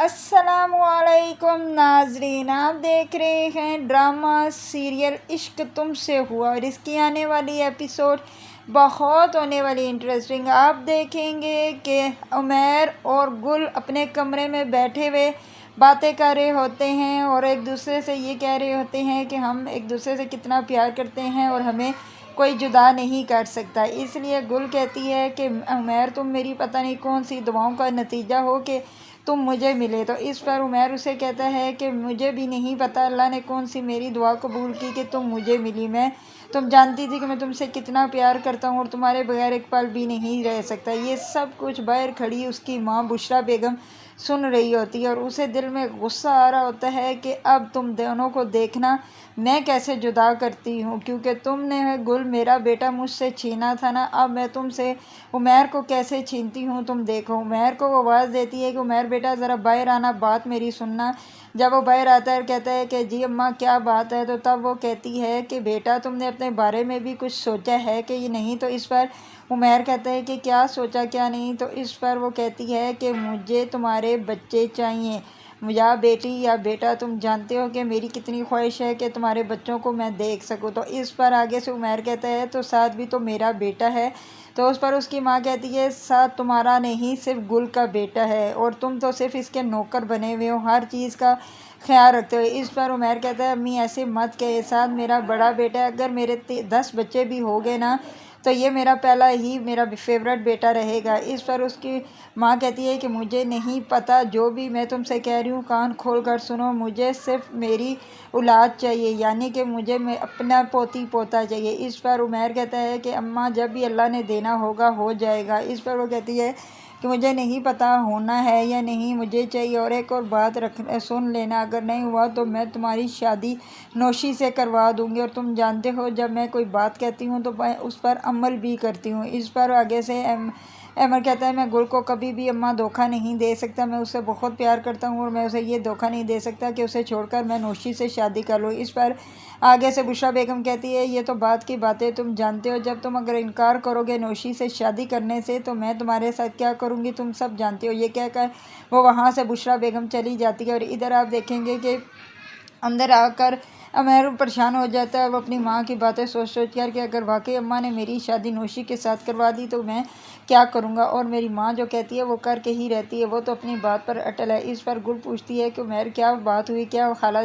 السلام علیکم ناظرین، آپ دیکھ رہے ہیں ڈرامہ سیریل عشق تم سے ہوا، اور اس کی آنے والی ایپیسوڈ بہت ہونے والی انٹرسٹنگ۔ آپ دیکھیں گے کہ عمیر اور گل اپنے کمرے میں بیٹھے ہوئے باتیں کر رہے ہوتے ہیں اور ایک دوسرے سے یہ کہہ رہے ہوتے ہیں کہ ہم ایک دوسرے سے کتنا پیار کرتے ہیں اور ہمیں کوئی جدا نہیں کر سکتا۔ اس لیے گل کہتی ہے کہ عمیر تم میری پتہ نہیں کون سی دعاؤں کا نتیجہ ہو کہ تم مجھے ملے۔ تو اس پر عمیر اسے کہتا ہے کہ مجھے بھی نہیں پتہ اللہ نے کون سی میری دعا قبول کی کہ تم مجھے ملی۔ تم جانتی تھی کہ میں تم سے کتنا پیار کرتا ہوں اور تمہارے بغیر ایک پل بھی نہیں رہ سکتا۔ یہ سب کچھ باہر کھڑی اس کی ماں بشریٰ بیگم سن رہی ہوتی ہے اور اسے دل میں غصہ آ رہا ہوتا ہے کہ اب تم دونوں کو دیکھنا میں کیسے جدا کرتی ہوں، کیونکہ تم نے گل میرا بیٹا مجھ سے چھینا تھا نا، اب میں تم سے عمیر کو کیسے چھینتی ہوں تم دیکھو۔ عمیر کو وہ آواز دیتی ہے کہ عمیر بیٹا ذرا باہر آنا، بات میری سننا۔ جب وہ باہر آتا ہے اور کہتا ہے کہ جی اماں کیا بات ہے، تو تب وہ کہتی ہے کہ بیٹا تم نے اپنے بارے میں بھی کچھ سوچا ہے کہ یہ نہیں؟ تو اس پر عمیر کہتا ہے کہ کیا سوچا کیا نہیں؟ تو اس پر وہ کہتی ہے کہ مجھے تمہارے بچے چاہیے، یا بیٹی یا بیٹا، تم جانتے ہو کہ میری کتنی خواہش ہے کہ تمہارے بچوں کو میں دیکھ سکوں۔ تو اس پر آگے سے عمیر کہتا ہے تو ساتھ بھی تو میرا بیٹا ہے۔ تو اس پر اس کی ماں کہتی ہے ساتھ تمہارا نہیں صرف گل کا بیٹا ہے اور تم تو صرف اس کے نوکر بنے ہوئے ہو، ہر چیز کا خیال رکھتے ہو۔ اس پر عمیر کہتا ہے امی ایسے مت کہے، ساتھ میرا بڑا بیٹا ہے، اگر میرے 10 بچے بھی ہو گئے نا تو یہ میرا پہلا ہی میرا فیورٹ بیٹا رہے گا۔ اس پر اس کی ماں کہتی ہے کہ مجھے نہیں پتہ، جو بھی میں تم سے کہہ رہی ہوں کان کھول کر سنو، مجھے صرف میری اولاد چاہیے، یعنی کہ مجھے اپنا پوتی پوتا چاہیے۔ اس پر عمیر کہتا ہے کہ اماں جب بھی اللہ نے دینا ہوگا ہو جائے گا۔ اس پر وہ کہتی ہے کہ مجھے نہیں پتہ ہونا ہے یا نہیں، مجھے چاہیے۔ اور ایک اور بات سن لینا، اگر نہیں ہوا تو میں تمہاری شادی نوشی سے کروا دوں گی، اور تم جانتے ہو جب میں کوئی بات کہتی ہوں تو میں اس پر عمل بھی کرتی ہوں۔ اس پر آگے سے عمیر کہتا ہے میں گل کو کبھی بھی اماں دھوکہ نہیں دے سکتا، میں اسے بہت پیار کرتا ہوں اور میں اسے یہ دھوکہ نہیں دے سکتا کہ اسے چھوڑ کر میں نوشی سے شادی کر لوں۔ اس پر آگے سے بشریٰ بیگم کہتی ہے یہ تو بات کی باتیں تم جانتے ہو، جب تم اگر انکار کرو گے نوشی سے شادی کرنے سے تو میں تمہارے ساتھ کیا کروں گی تم سب جانتے ہو۔ یہ کہہ کر وہ وہاں سے بشریٰ بیگم چلی جاتی ہے، اور ادھر آپ دیکھیں گے کہ اندر آ کر عمیر پریشان ہو جاتا ہے۔ وہ اپنی ماں کی باتیں سوچ کر کہ اگر واقعی اماں نے میری شادی نوشی کے ساتھ کروا دی تو میں کیا کروں گا، اور میری ماں جو کہتی ہے وہ کر کے ہی رہتی ہے، وہ تو اپنی بات پر اٹل ہے۔ اس پر گل پوچھتی ہے کہ عمیر کیا بات ہوئی، کیا خالہ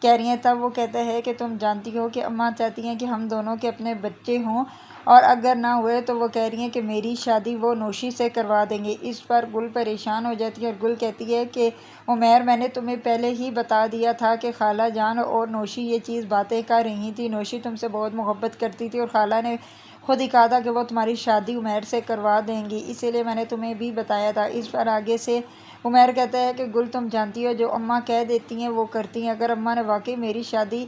کہہ رہی ہیں؟ تب وہ کہتا ہے کہ تم جانتی ہو کہ اماں چاہتی ہیں کہ ہم دونوں کے اپنے بچے ہوں، اور اگر نہ ہوئے تو وہ کہہ رہی ہیں کہ میری شادی وہ نوشی سے کروا دیں گے۔ اس پر گل پریشان ہو جاتی ہے اور گل کہتی ہے کہ عمیر میں نے تمہیں پہلے ہی بتا دیا تھا کہ خالہ جان اور نوشی یہ چیز باتیں کر رہی تھی، نوشی تم سے بہت محبت کرتی تھی اور خالہ نے خود ہی کہا تھا کہ وہ تمہاری شادی عمیر سے کروا دیں گی، اسی لیے میں نے تمہیں بھی بتایا تھا۔ اس پر آگے سے عمیر کہتا ہے کہ گل تم جانتی ہو جو اماں کہہ دیتی ہیں وہ کرتی ہیں، اگر اماں نے واقعی میری شادی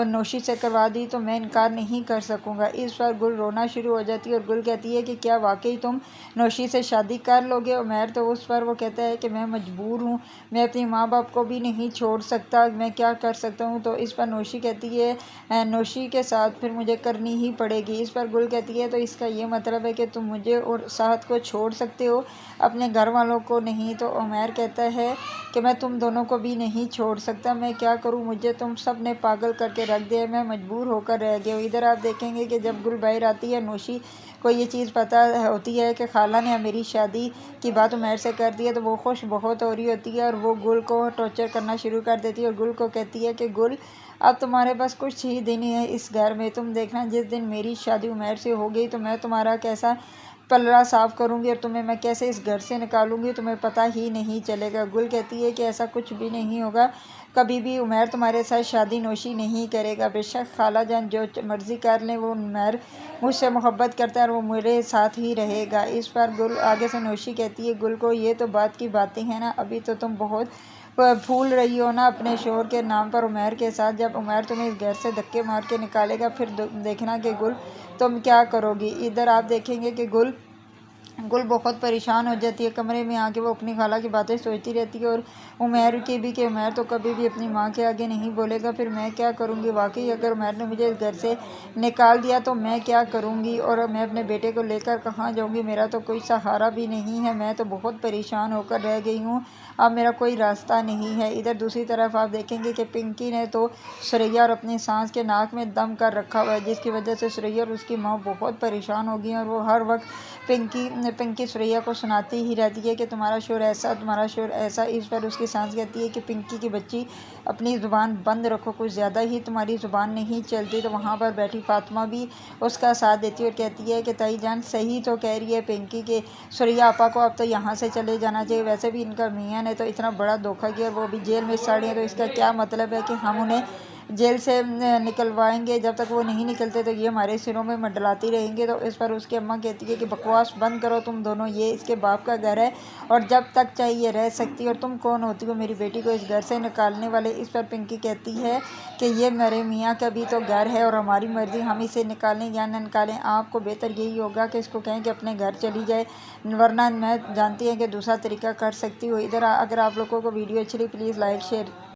نوشی سے کروا دی تو میں انکار نہیں کر سکوں گا۔ اس پر گل رونا شروع ہو جاتی ہے اور گل کہتی ہے کہ کیا واقعی تم نوشی سے شادی کر لو گے عمیر؟ تو اس پر وہ کہتا ہے کہ میں مجبور ہوں، میں اپنی ماں باپ کو بھی نہیں چھوڑ سکتا، میں کیا کر سکتا ہوں؟ تو اس پر نوشی کہتی ہے نوشی کے ساتھ پھر مجھے کرنی ہی پڑے گی۔ اس پر گل کہتی ہے تو اس کا یہ مطلب ہے کہ تم مجھے اور ساحت کو چھوڑ سکتے ہو، اپنے گھر والوں کو نہیں؟ تو عمیر کہتا ہے کہ میں تم دونوں کو بھی نہیں چھوڑ سکتا، میں کیا کروں، مجھے تم سب نے پاگل کر کے رکھ دیا ہے، میں مجبور ہو کر رہ گیا ہوں۔ ادھر آپ دیکھیں گے کہ جب گل باہر آتی ہے نوشی کو یہ چیز پتہ ہوتی ہے کہ خالہ نے میری شادی کی بات عمیر سے کر دی ہے، تو وہ خوش بہت ہو رہی ہوتی ہے اور وہ گل کو ٹارچر کرنا شروع کر دیتی ہے، اور گل کو کہتی ہے کہ گل اب تمہارے پاس کچھ ہی دن ہے اس گھر میں، تم دیکھنا جس دن میری شادی عمیر سے ہو گئی تو میں تمہارا کیسا پلڑا صاف کروں گی اور تمہیں میں کیسے اس گھر سے نکالوں گی، تمہیں پتہ ہی نہیں چلے گا۔ گل کہتی ہے کہ ایسا کچھ بھی نہیں ہوگا، کبھی بھی عمیر تمہارے ساتھ شادی نوشی نہیں کرے گا، بے شک خالہ جان جو مرضی کر لیں، وہ عمیر مجھ سے محبت کرتا ہے اور وہ میرے ساتھ ہی رہے گا۔ اس پر گل آگے سے نوشی کہتی ہے گل کو یہ تو بات کی باتیں ہیں نا، ابھی تو تم بہت پھول رہی ہو نا اپنے شوہر کے نام پر عمیر کے ساتھ، جب عمیر تمہیں اس گھر سے دھکے مار کے نکالے گا پھر دیکھنا کہ گل تم کیا کرو گی۔ ادھر آپ دیکھیں گے کہ گل بہت پریشان ہو جاتی ہے، کمرے میں آ کے وہ اپنی خالہ کی باتیں سوچتی رہتی ہے اور عمیر کی بھی کہ عمیر تو کبھی بھی اپنی ماں کے آگے نہیں بولے گا، پھر میں کیا کروں گی، واقعی اگر عمیر نے مجھے اس گھر سے نکال دیا تو میں کیا کروں گی، اور میں اپنے بیٹے کو لے کر کہاں جاؤں گی، میرا تو کوئی سہارا بھی نہیں ہے، میں تو بہت پریشان ہو کر رہ گئی ہوں، اب میرا کوئی راستہ نہیں ہے۔ ادھر دوسری طرف آپ دیکھیں گے کہ پنکی نے تو سریا اور اپنی سانس کے ناک میں دم کر رکھا ہوا ہے، جس کی وجہ سے سریا اور اس کی ماں بہت پریشان ہو گئی ہیں، اور وہ ہر وقت پنکی سریا کو سناتی ہی رہتی ہے کہ تمہارا شوہر ایسا، تمہارا شوہر ایسا۔ اس پر اس کی سانس کہتی ہے کہ پنکی کی بچی اپنی زبان بند رکھو، کچھ زیادہ ہی تمہاری زبان نہیں چلتی۔ تو وہاں پر بیٹھی فاطمہ بھی اس کا ساتھ دیتی ہے اور کہتی ہے کہ تائی جان صحیح تو کہہ رہی ہے پنکی کہ سریا آپا کو اب تو یہاں سے چلے جانا چاہیے، ویسے بھی ان کا میاں نے تو اتنا بڑا دھوکہ کیا اور وہ بھی جیل میں سڑی ہیں، تو اس کا کیا مطلب ہے کہ ہم انہیں جیل سے نکلوائیں گے، جب تک وہ نہیں نکلتے تو یہ ہمارے سروں میں منڈلاتی رہیں گے۔ تو اس پر اس کی اماں کہتی ہے کہ بکواس بند کرو تم دونوں، یہ اس کے باپ کا گھر ہے اور جب تک چاہیے رہ سکتی ہے، اور تم کون ہوتی ہو میری بیٹی کو اس گھر سے نکالنے والے۔ اس پر پنکی کہتی ہے کہ یہ میرے میاں کا بھی تو گھر ہے اور ہماری مرضی، ہم اسے نکالیں یا نہ نکالیں، آپ کو بہتر یہی ہوگا کہ اس کو کہیں کہ اپنے گھر چلی جائے، ورنہ میں جانتی ہیں کہ دوسرا طریقہ کر سکتی ہوں۔ ادھر اگر آپ لوگوں کو ویڈیو اچھی لگی پلیز لائک شیئر